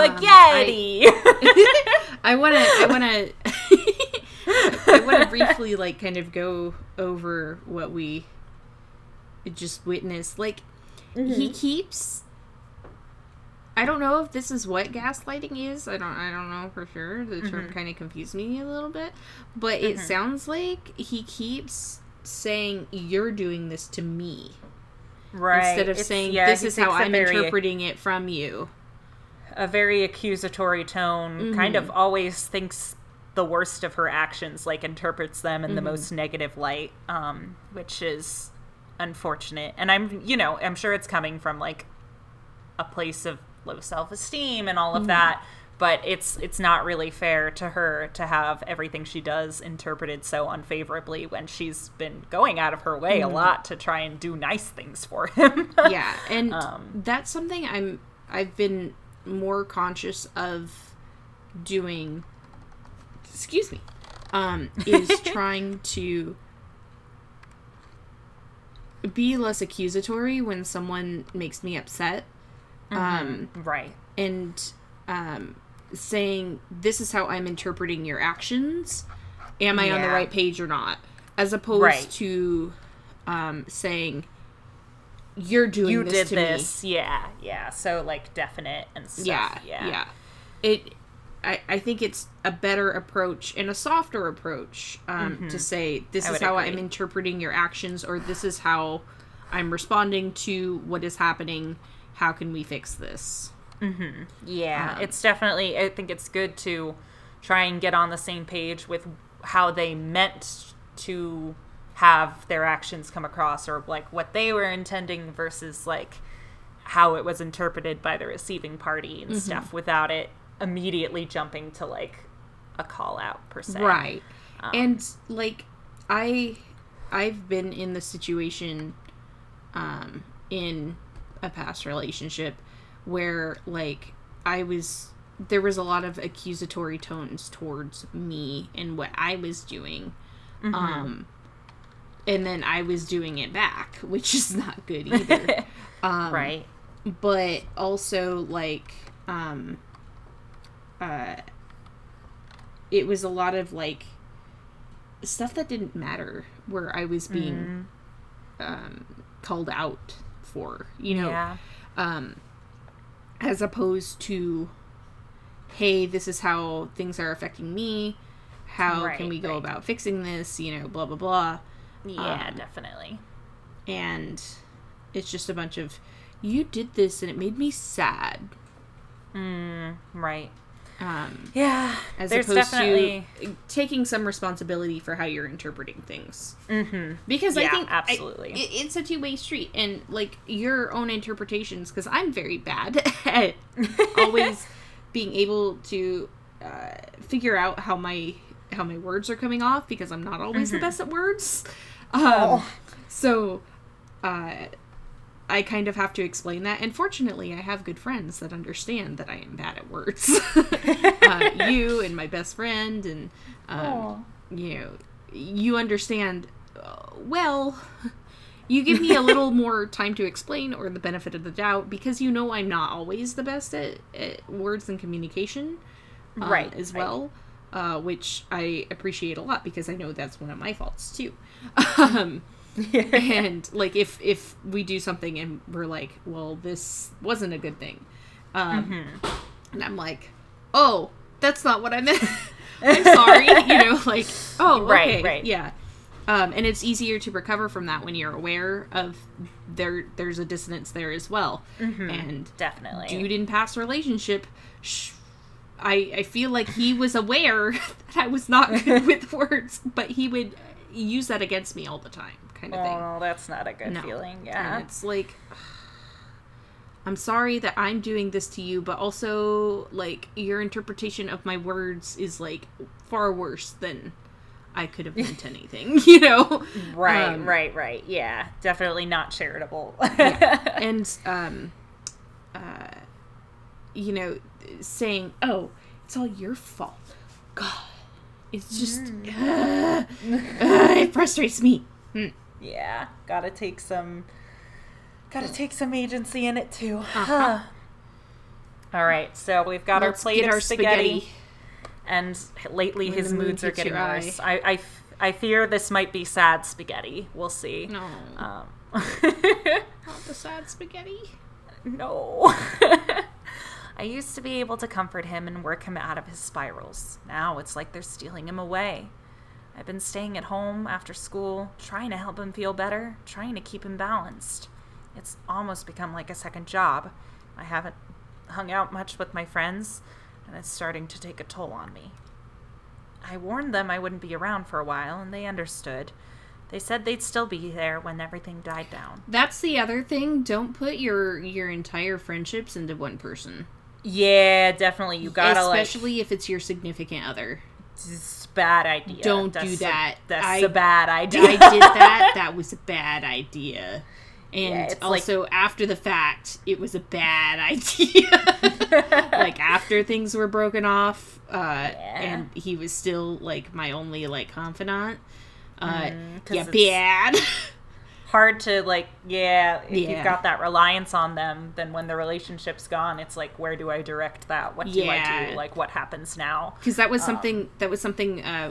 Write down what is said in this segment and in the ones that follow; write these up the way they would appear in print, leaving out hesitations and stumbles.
Spaghetti! I want to I want to briefly, like, kind of go over what we just witnessed. Like, he keeps... I don't know if this is what gaslighting is. I don't know for sure. The term kind of confused me a little bit. But it sounds like he keeps saying, you're doing this to me. Right. Instead of saying, this is how I'm interpreting it from you. A very accusatory tone. Kind of always thinks the worst of her actions, like interprets them in the most negative light, which is unfortunate. And I'm sure it's coming from, like, a place of low self-esteem and all of that, but it's not really fair to her to have everything she does interpreted so unfavorably when she's been going out of her way a lot to try and do nice things for him. Yeah, and that's something I've been more conscious of doing, excuse me, is trying to be less accusatory when someone makes me upset. Right. And saying, this is how I'm interpreting your actions. Am I on the right page or not? As opposed to saying, you're doing this to me. You did this. Yeah. So, like, definite and stuff. Yeah. I think it's a better approach and a softer approach to say, this is how I'm interpreting your actions, or this is how I'm responding to what is happening. How can we fix this? Yeah, it's definitely, I think it's good to try and get on the same page with how they meant to have their actions come across, or, like, what they were intending versus, like, how it was interpreted by the receiving party and stuff, without it immediately jumping to, like, a call out per se. Right. And, like, I've been in the situation in a past relationship where, like, there was a lot of accusatory tones towards me and what I was doing. And then I was doing it back, which is not good either. Right. But also, like, it was a lot of, like, stuff that didn't matter, where I was being called out for, as opposed to, hey, this is how things are affecting me, how can we go about fixing this, blah blah blah. Definitely. And it's just a bunch of, you did this and it made me sad. Right. As opposed to taking some responsibility for how you're interpreting things. Because I think absolutely it's a two-way street, and, like, your own interpretations, because I'm very bad at always being able to figure out how my words are coming off, because I'm not always the best at words. So I kind of have to explain that, and fortunately I have good friends that understand that I am bad at words. You and my best friend, and you understand, well, you give me a little more time to explain, or the benefit of the doubt, because I'm not always the best at words and communication, as well, which I appreciate a lot, because I know that's one of my faults too. And, like, if we do something and we're like, well, this wasn't a good thing, and I'm like, oh, that's not what I meant. I'm sorry, like, oh, okay, right. Yeah. And it's easier to recover from that when you're aware of there's a dissonance there as well. And definitely, dude in past relationship, I feel like he was aware that I was not good with words, but he would use that against me all the time. Kind of thing. Oh, that's not a good feeling. Yeah. And it's like, I'm sorry that I'm doing this to you, but also, like, your interpretation of my words is, like, far worse than I could have meant anything, Right. Yeah. Definitely not charitable. Yeah. And, saying, oh, it's all your fault. God. It's just, it frustrates me. Yeah, gotta take some agency in it too. All right, so we've got our plate of spaghetti. And lately his moods are getting worse. I fear this might be sad spaghetti. We'll see. No. Not the sad spaghetti. No. I used to be able to comfort him and work him out of his spirals. Now it's like they're stealing him away. I've been staying at home after school, trying to help him feel better, trying to keep him balanced. It's almost become like a second job. I haven't hung out much with my friends, and it's starting to take a toll on me. I warned them I wouldn't be around for a while, and they understood. They said they'd still be there when everything died down. That's the other thing. Don't put your entire friendships into one person. Yeah, definitely. You gotta, especially if it's your significant other. It's a bad idea. Don't do that. That's a bad idea. I did that. That was a bad idea. And yeah, also, after the fact, it was a bad idea. Like, after things were broken off, and he was still, like, my only, like, confidant. Yeah, bad. Hard to, like, if you've got that reliance on them, then when the relationship's gone, it's like, where do I direct that? What do I do? Like, what happens now? Because that was something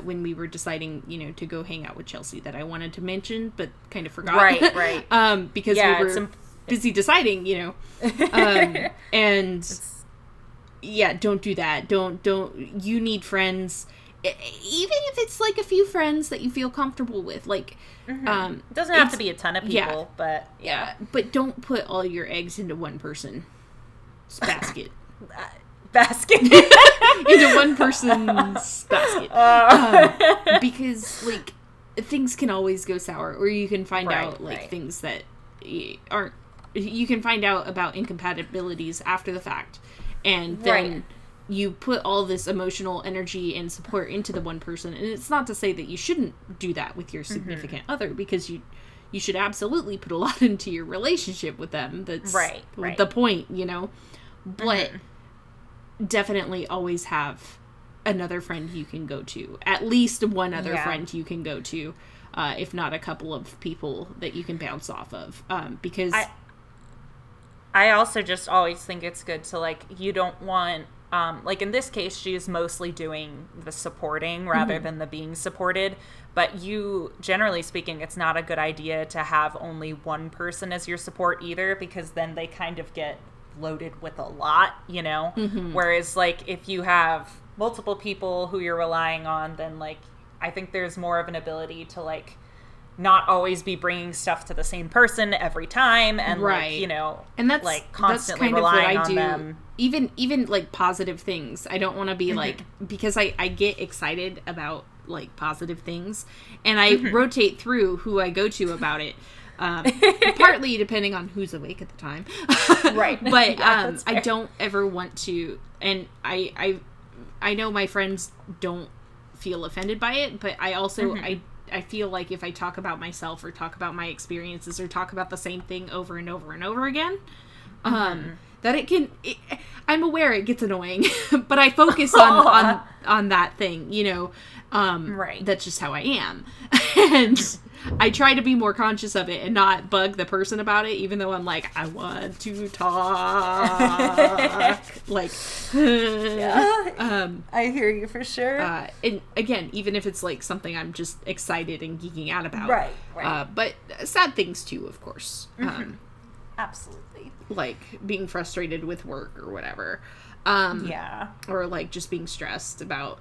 when we were deciding, to go hang out with Chelsea that I wanted to mention, but kind of forgot. Right. Because we were busy deciding, and don't do that. Don't, you need friends. Even if it's, like, a few friends that you feel comfortable with, like, it doesn't have to be a ton of people, but but don't put all your eggs into one person's basket. Into one person's basket. Because, like, things can always go sour, or you can find out, like, things that aren't, you can find out about incompatibilities after the fact, and then you put all this emotional energy and support into the one person. And it's not to say that you shouldn't do that with your significant other, because you should absolutely put a lot into your relationship with them. That's the point, But definitely always have another friend you can go to. At least one other friend you can go to, if not a couple of people that you can bounce off of. Because I also just always think it's good to, like, you don't want... like, in this case, she is mostly doing the supporting rather than the being supported. But generally speaking, it's not a good idea to have only one person as your support either, because then they kind of get loaded with a lot, Whereas, like, if you have multiple people who you're relying on, then, like, I think there's more of an ability to, like, not always be bringing stuff to the same person every time, and like, and that's like constantly that's kind relying of what I on do. them. Even like positive things. I don't want to be like, because I get excited about like positive things, and I rotate through who I go to about it. Partly depending on who's awake at the time. But I don't ever want to, and I know my friends don't feel offended by it, but I also I feel like if I talk about myself or talk about my experiences or talk about the same thing over and over and over again, that I'm aware it gets annoying, but I focus on that thing, that's just how I am. And I try to be more conscious of it and not bug the person about it, even though I'm like, I want to talk. Like, I hear you for sure. And again, even if it's like something I'm just excited and geeking out about. Right. But sad things too, of course. Absolutely. Like being frustrated with work or whatever. Or like just being stressed about,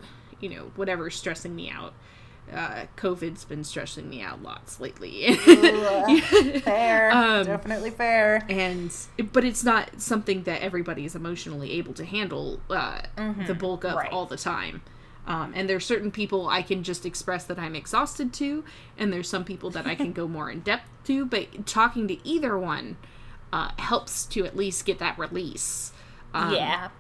whatever's stressing me out. COVID's been stressing me out lots lately. Fair. Definitely fair. But it's not something that everybody is emotionally able to handle the bulk of all the time. And there's certain people I can just express that I'm exhausted to, and there's some people that I can go more in depth to, but talking to either one helps to at least get that release. Get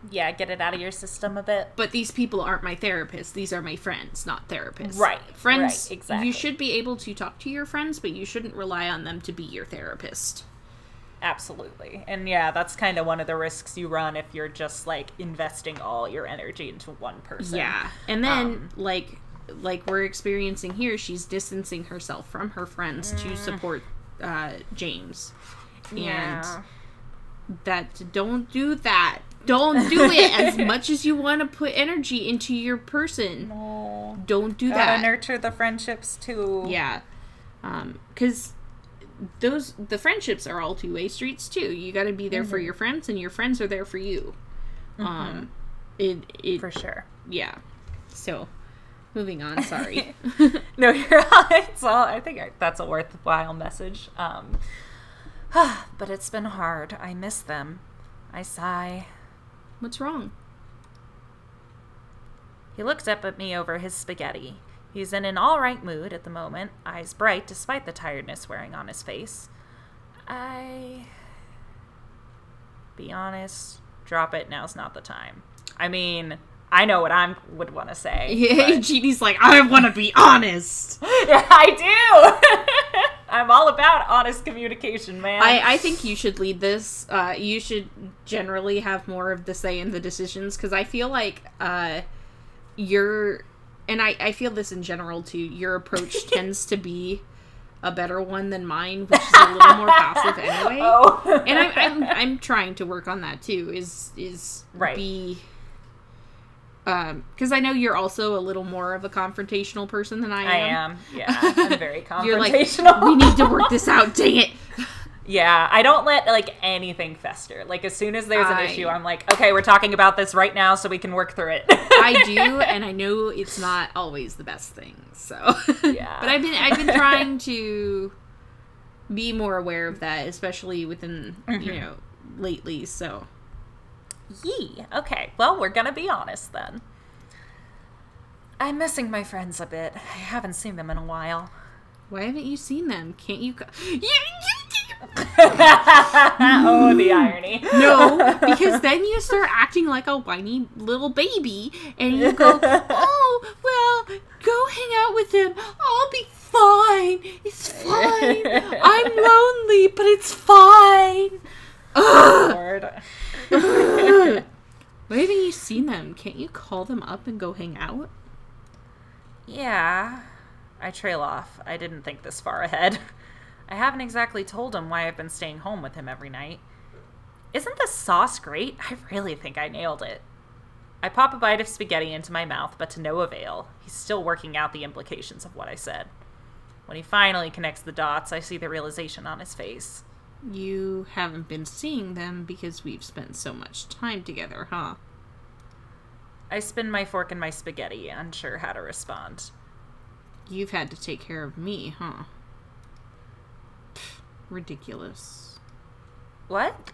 it out of your system a bit. But these people aren't my therapists. These are my friends, not therapists. Friends, exactly. You should be able to talk to your friends, but you shouldn't rely on them to be your therapist. Absolutely. And that's kind of one of the risks you run if you're just, like, investing all your energy into one person. Yeah. And then, like we're experiencing here, she's distancing herself from her friends to support James. And... that don't do that. Don't do it. As much as you want to put energy into your person, no. Don't do Gotta that. nurture the friendships too. Yeah. Because the friendships are all two-way streets too. You got to be there for your friends, and your friends are there for you. For sure. Yeah. So, moving on. Sorry. No, you're right. So I think that's a worthwhile message. But it's been hard. I miss them. I sigh. What's wrong? He looked up at me over his spaghetti. He's in an all-right mood at the moment, eyes bright despite the tiredness wearing on his face. Be honest, drop it, now's not the time. I mean, I know what I would want to say. Yeah, Jeannie's like, I want to be honest. Yeah, I do. I'm all about honest communication, man. I think you should lead this. You should generally have more of the say in the decisions, because I feel like and I feel this in general too, your approach tends to be a better one than mine, which is a little more passive anyway. Oh. And I'm trying to work on that too, is right. Be because I know you're also a little more of a confrontational person than I am. I am. Yeah, I'm very confrontational. You're like, we need to work this out, dang it. Yeah, I don't let, like, anything fester. Like, as soon as there's an issue, I'm like, okay, we're talking about this right now so we can work through it. I do, and I know it's not always the best thing, so. Yeah. But I've been trying to be more aware of that, especially within, lately, so. Yee. Okay, well, we're gonna be honest, then. I'm missing my friends a bit. I haven't seen them in a while. Why haven't you seen them? Can't you... Oh, the irony. No, because then you start acting like a whiny little baby, and you go, oh, well, go hang out with him. I'll be fine. It's fine. I'm lonely, but it's fine. Lord. Why haven't you seen them? Can't you call them up and go hang out? Yeah. I trail off. I didn't think this far ahead. I haven't exactly told him why I've been staying home with him every night. Isn't the sauce great? I really think I nailed it. I pop a bite of spaghetti into my mouth, but to no avail. He's still working out the implications of what I said. When he finally connects the dots, I see the realization on his face. You haven't been seeing them because we've spent so much time together, huh? I spin my fork in my spaghetti, unsure how to respond. You've had to take care of me, huh? Pfft, ridiculous. What?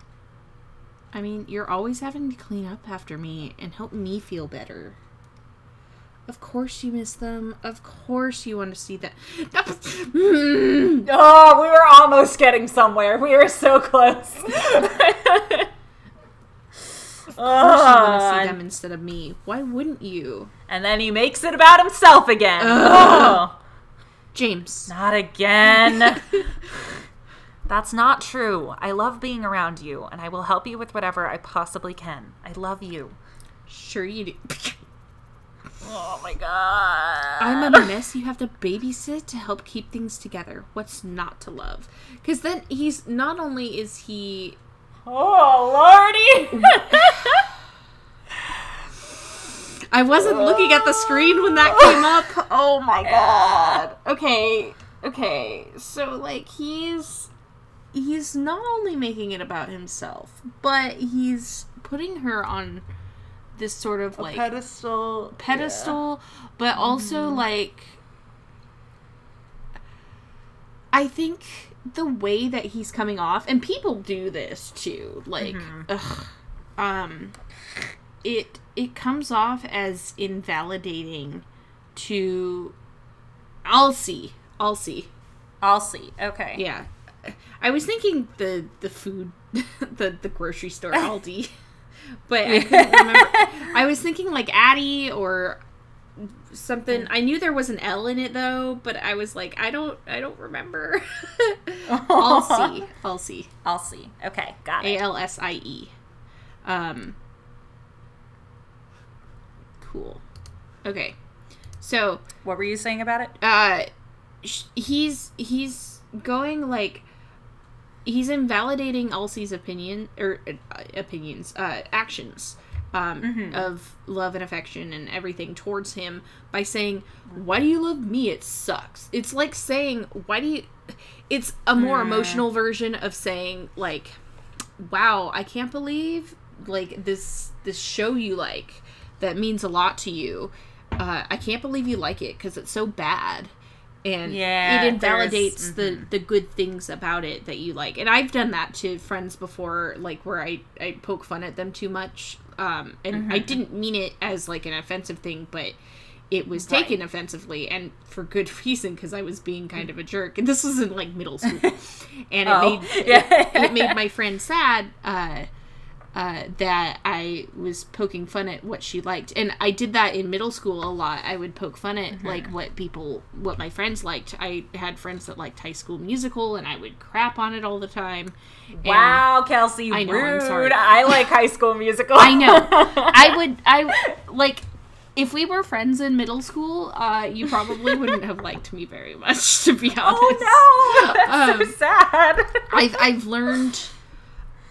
I mean, you're always having to clean up after me and help me feel better. Of course you miss them. Of course you want to see that. Oh, we were almost getting somewhere. We were so close. Of course you want to see them instead of me. Why wouldn't you? And then he makes it about himself again. James. Not again. That's not true. I love being around you, and I will help you with whatever I possibly can. I love you. Sure you do. Oh my god. I'm a mess you have to babysit to help keep things together. What's not to love? Because then he's, not only is he... Oh, lordy! I wasn't looking at the screen when that came up. Oh my god. Okay. So, like, he's not only making it about himself, but he's putting her on this sort of, like... pedestal, yeah. But also, like... I think the way that he's coming off, and people do this, too, like, it comes off as invalidating to Alsie. Okay. Yeah. I was thinking the food, the grocery store, Aldi. But I couldn't remember. I was thinking like Addie or something. I knew there was an L in it though, but I was like, I don't remember. Alsie. Okay, got it. Alsie. Cool. Okay. So, what were you saying about it? He's going like he's invalidating Alsie's actions of love and affection and everything towards him by saying, why do you love me? It sucks. It's like saying, it's a more emotional version of saying, like, wow, I can't believe, like, this show you like that means a lot to you. I can't believe you like it because it's so bad. And it invalidates the good things about it that you like. And I've done that to friends before, like, where I poke fun at them too much. And I didn't mean it as, like, an offensive thing, but it was taken offensively, and for good reason, because I was being kind of a jerk. And this was in, like, middle school. And it made my friend sad, that I was poking fun at what she liked. And I did that in middle school a lot. I would poke fun at, like, what my friends liked. I had friends that liked High School Musical, and I would crap on it all the time. Wow, Kelsey, I know, rude. I'm sorry. I like High School Musical. I know. If we were friends in middle school, you probably wouldn't have liked me very much, to be honest. Oh, no! That's so sad.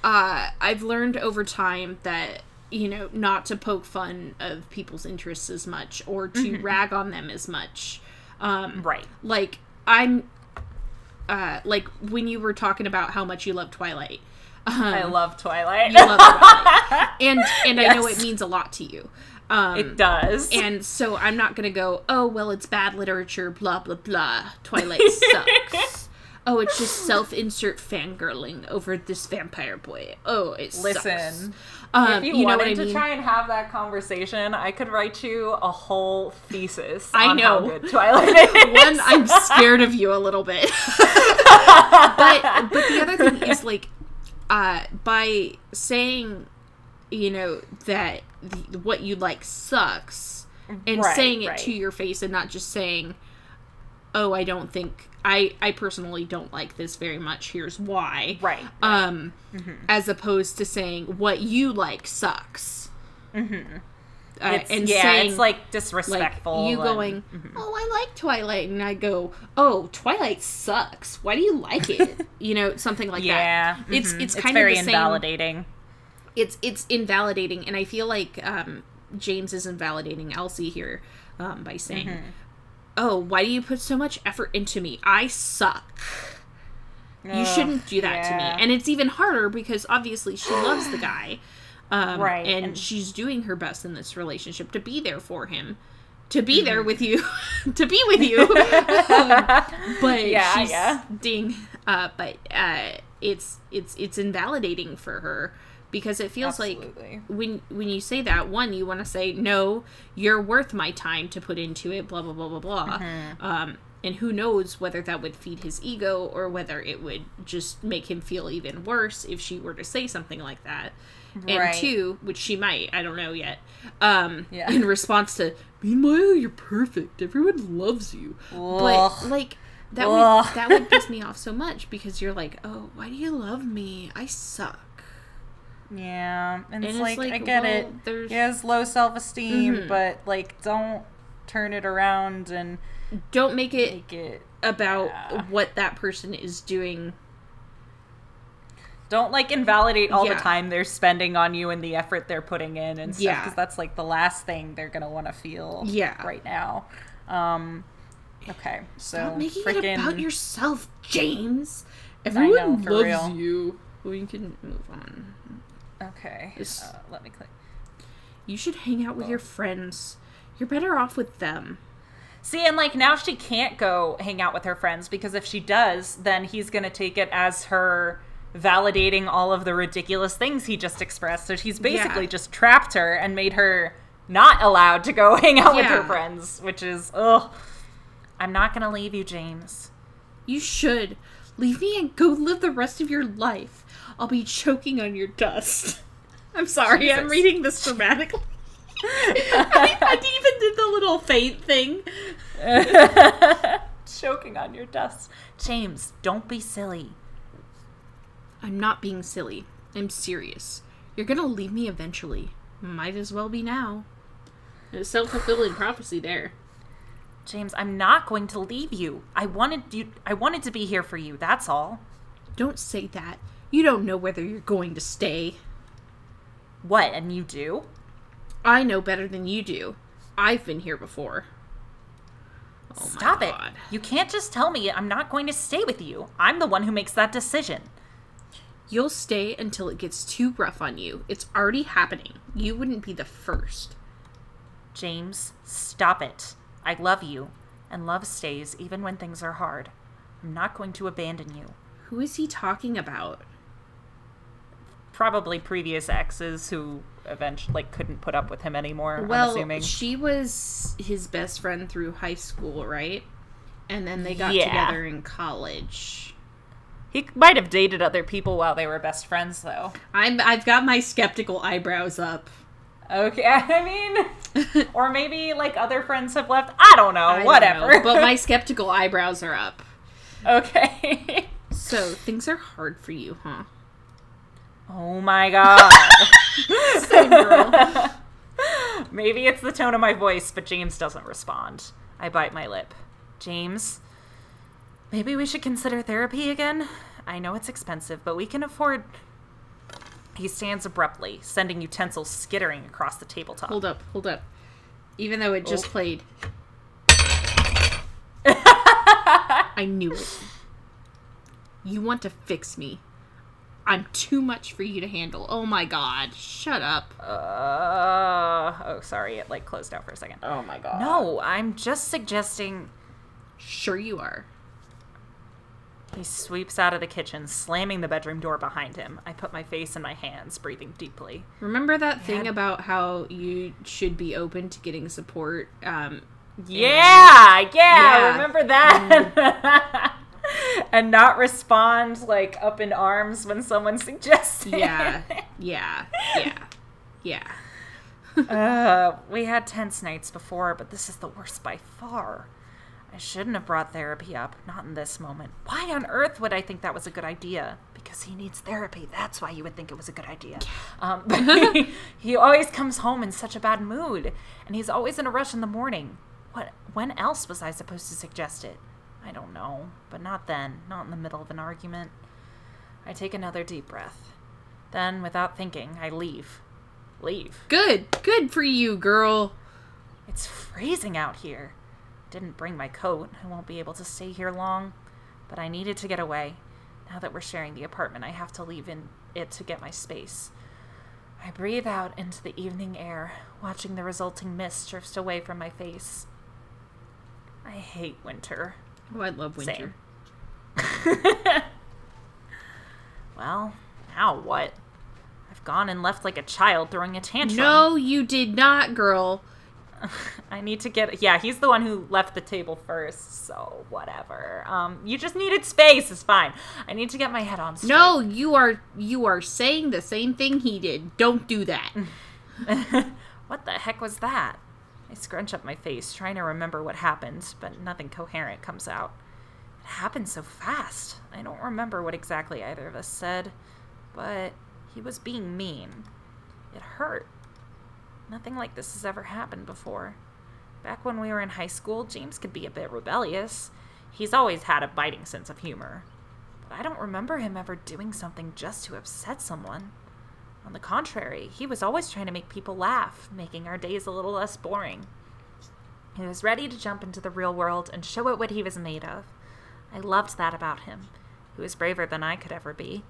I've learned over time that, you know, not to poke fun of people's interests as much, or to rag on them as much. Right. Like, I'm, like, when you were talking about how much you love Twilight. I love Twilight. You love Twilight. And I know it means a lot to you. It does. And so I'm not going to go, oh, well, it's bad literature, blah, blah, blah. Twilight sucks. Oh, it's just self-insert fangirling over this vampire boy. Oh, it sucks. Listen, if you wanted to try and have that conversation, I could write you a whole thesis on how good Twilight is. One, I'm scared of you a little bit. but the other thing is, like, by saying, you know, that what you like sucks, and saying it to your face, and not just saying, oh, I personally don't like this very much, here's why. Right. As opposed to saying, what you like sucks. It's, like, disrespectful. Like, you going, oh, I like Twilight, and I go, oh, Twilight sucks. Why do you like it? You know, something like that. It's kind of very the same, invalidating. It's invalidating, and I feel like James is invalidating Alsie here by saying, oh, why do you put so much effort into me? I suck. You shouldn't do that to me. And it's even harder because obviously she loves the guy. And she's doing her best in this relationship to be there for him. To be there with you. To be with you. But it's invalidating for her. Because it feels like when you say that, one, you want to say, no, you're worth my time to put into it, blah, blah, blah, blah, blah. And who knows whether that would feed his ego or whether it would just make him feel even worse if she were to say something like that. And two, which she might, I don't know yet, in response to, meanwhile, you're perfect. Everyone loves you. But, like, that would piss me off so much because you're like, oh, why do you love me? I suck. Yeah, and it's like, I get it. He has low self-esteem, but, like, don't turn it around and don't make it about what that person is doing. Don't, like, invalidate all the time they're spending on you and the effort they're putting in and stuff, because that's, like, the last thing they're gonna want to feel right now. Okay, so stop making it about yourself, James. Everyone loves you. We can move on. Okay, let me click. You should hang out with your friends. You're better off with them. See, and, like, now she can't go hang out with her friends, because if she does, then he's going to take it as her validating all of the ridiculous things he just expressed. So she's basically just trapped her and made her not allowed to go hang out with her friends, which is, I'm not going to leave you, James. You should. Leave me and go live the rest of your life. I'll be choking on your dust. I'm sorry, Jesus. I'm reading this dramatically. I even did the little faint thing. Choking on your dust. James, don't be silly. I'm not being silly. I'm serious. You're gonna leave me eventually. Might as well be now. There's a self-fulfilling prophecy there. James, I'm not going to leave you. I wanted to be here for you, that's all. Don't say that. You don't know whether you're going to stay. What, and you do? I know better than you do. I've been here before. Oh, stop it. You can't just tell me I'm not going to stay with you. I'm the one who makes that decision. You'll stay until it gets too rough on you. It's already happening. You wouldn't be the first. James, stop it. I love you, and love stays even when things are hard. I'm not going to abandon you. Who is he talking about? Probably previous exes who eventually couldn't put up with him anymore, well, I'm assuming. She was his best friend through high school, right? And then they got together in college. He might have dated other people while they were best friends, though. I've got my skeptical eyebrows up. Okay, I mean, or maybe, other friends have left. I don't know, whatever. Don't know, but my skeptical eyebrows are up. Okay. So, things are hard for you, huh? Oh my god. Same girl. Maybe it's the tone of my voice, but James doesn't respond. I bite my lip. James, maybe we should consider therapy again? I know it's expensive, but we can afford... He stands abruptly, sending utensils skittering across the tabletop. Hold up. Even though it just played. I knew it. You want to fix me. I'm too much for you to handle. Oh my god. Shut up. Oh, sorry. It, closed out for a second. Oh my god. No, I'm just suggesting... Sure you are. He sweeps out of the kitchen, slamming the bedroom door behind him. I put my face in my hands, breathing deeply. Remember that thing about how you should be open to getting support? Yeah, remember that? And not respond, up in arms when someone suggests it. Yeah. We had tense nights before, but this is the worst by far. I shouldn't have brought therapy up, not in this moment. Why on earth would I think that was a good idea? Because he needs therapy. That's why you would think it was a good idea. But he always comes home in such a bad mood, and he's always in a rush in the morning. When else was I supposed to suggest it? I don't know, but not then, not in the middle of an argument. I take another deep breath. Then, without thinking, I leave. Good for you, girl. It's freezing out here. Didn't bring my coat. I won't be able to stay here long. But I needed to get away. Now that we're sharing the apartment, I have to leave it to get my space. I breathe out into the evening air, watching the resulting mist drift away from my face. I hate winter. Oh, I love winter. Same. Well, now what? I've gone and left like a child throwing a tantrum. No, you did not, girl. I need to get... Yeah, he's the one who left the table first, so whatever. You just needed space. It's fine. I need to get my head on straight. No, you are saying the same thing he did. Don't do that. What the heck was that? I scrunch up my face, trying to remember what happened, but nothing coherent comes out. It happened so fast. I don't remember what exactly either of us said, but he was being mean. It hurt. Nothing like this has ever happened before. Back when we were in high school, James could be a bit rebellious. He's always had a biting sense of humor. But I don't remember him ever doing something just to upset someone. On the contrary, he was always trying to make people laugh, making our days a little less boring. He was ready to jump into the real world and show it what he was made of. I loved that about him. He was braver than I could ever be.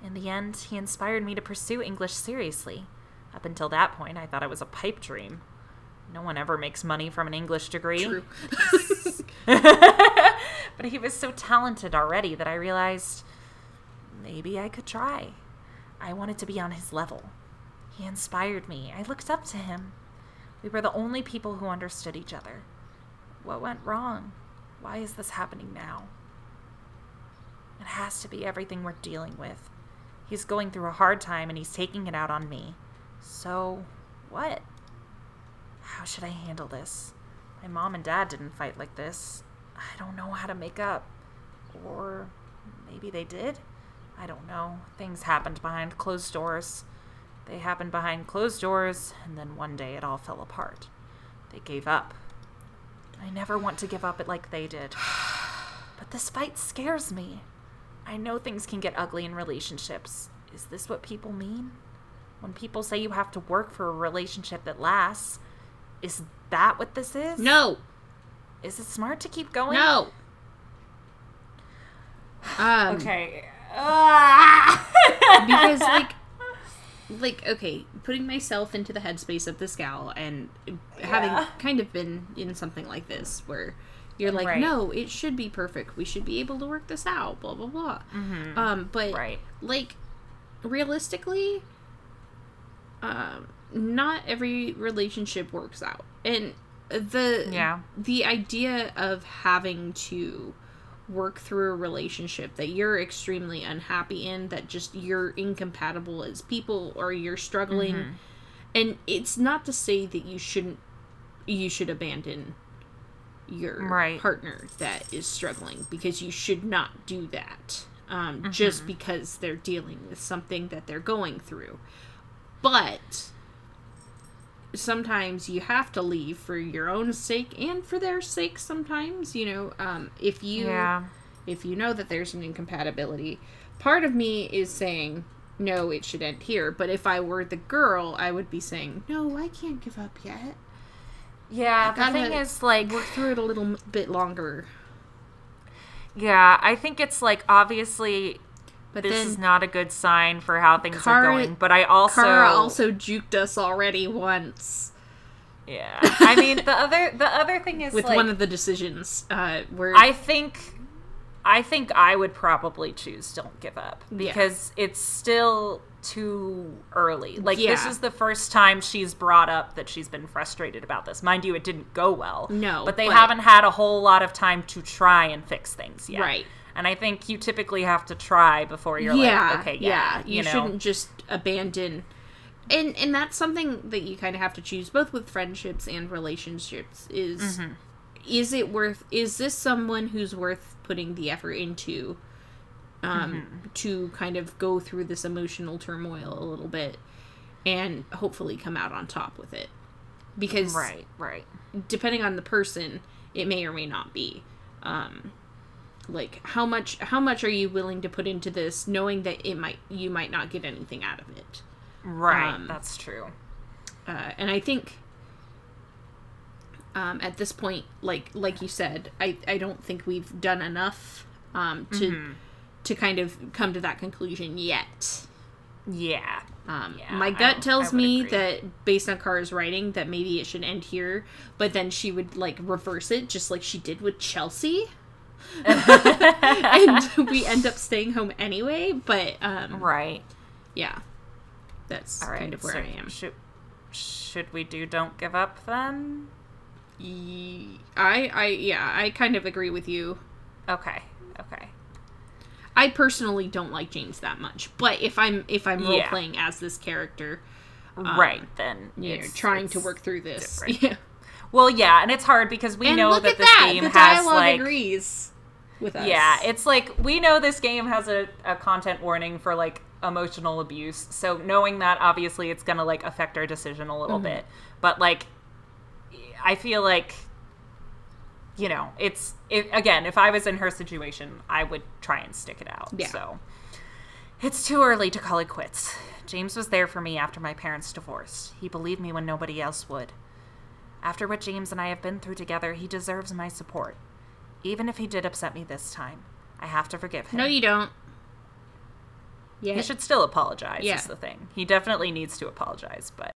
In the end, he inspired me to pursue English seriously. Up until that point, I thought it was a pipe dream. No one ever makes money from an English degree. True. But he was so talented already that I realized maybe I could try. I wanted to be on his level. He inspired me. I looked up to him. We were the only people who understood each other. What went wrong? Why is this happening now? It has to be everything we're dealing with. He's going through a hard time and he's taking it out on me. So, what? How should I handle this? My mom and dad didn't fight like this. I don't know how to make up. Or maybe they did? I don't know. Things happened behind closed doors. They happened behind closed doors, and then one day it all fell apart. They gave up. I never want to give up it like they did. But this fight scares me. I know things can get ugly in relationships. Is this what people mean? When people say you have to work for a relationship that lasts, is that what this is? No. Is it smart to keep going? No. Okay. Because, okay, putting myself into the headspace of this gal and having kind of been in something like this where you're like, no, it should be perfect. We should be able to work this out, blah, blah, blah. Mm-hmm. But, realistically, not every relationship works out. And the idea of having to work through a relationship that you're extremely unhappy in, that just you're incompatible as people, or you're struggling, and it's not to say that you should abandon your partner that is struggling, because you should not do that just because they're dealing with something that they're going through. But sometimes you have to leave for your own sake and for their sake sometimes, if you know that there's an incompatibility. Part of me is saying, no, it should end here. But if I were the girl, I would be saying, no, I can't give up yet. Yeah, the thing is, work through it a little bit longer. Yeah, I think it's, obviously... But this is not a good sign for how things are going. But I also... Kara also juked us already once. Yeah. I mean, the other thing is, with one of the decisions, where... I think I would probably choose Don't Give Up. Because it's still too early. This is the first time she's brought up that she's been frustrated about this. Mind you, it didn't go well. No. But they haven't had a whole lot of time to try and fix things yet. Right. And I think you typically have to try before you're you shouldn't just abandon. And that's something that you kind of have to choose, both with friendships and relationships, is this someone who's worth putting the effort into to kind of go through this emotional turmoil a little bit and hopefully come out on top with it? Because depending on the person, it may or may not be. How much are you willing to put into this, knowing that you might not get anything out of it? Right, that's true. And I think at this point, like you said, I don't think we've done enough to kind of come to that conclusion yet. Yeah. My gut tells me that, based on Kara's writing, that maybe it should end here, but then she would reverse it, just like she did with Chelsea. And we end up staying home anyway, but yeah, that's kind of where I am. Should we do Don't Give Up then? I kind of agree with you. Okay. I personally don't like James that much, but if I'm role playing as this character, then trying to work through this. Yeah. Well, yeah, and it's hard because we know that this game the has dialogue agrees with us. Yeah, it's we know this game has a content warning for emotional abuse, so knowing that, obviously it's gonna affect our decision a little bit. But I feel if I was in her situation, I would try and stick it out. Yeah. So it's too early to call it quits. James was there for me after my parents divorced. He believed me when nobody else would. After what James and I have been through together, he deserves my support. Even if he did upset me this time, I have to forgive him. No, you don't. Yeah. He should still apologize, is the thing. He definitely needs to apologize, but...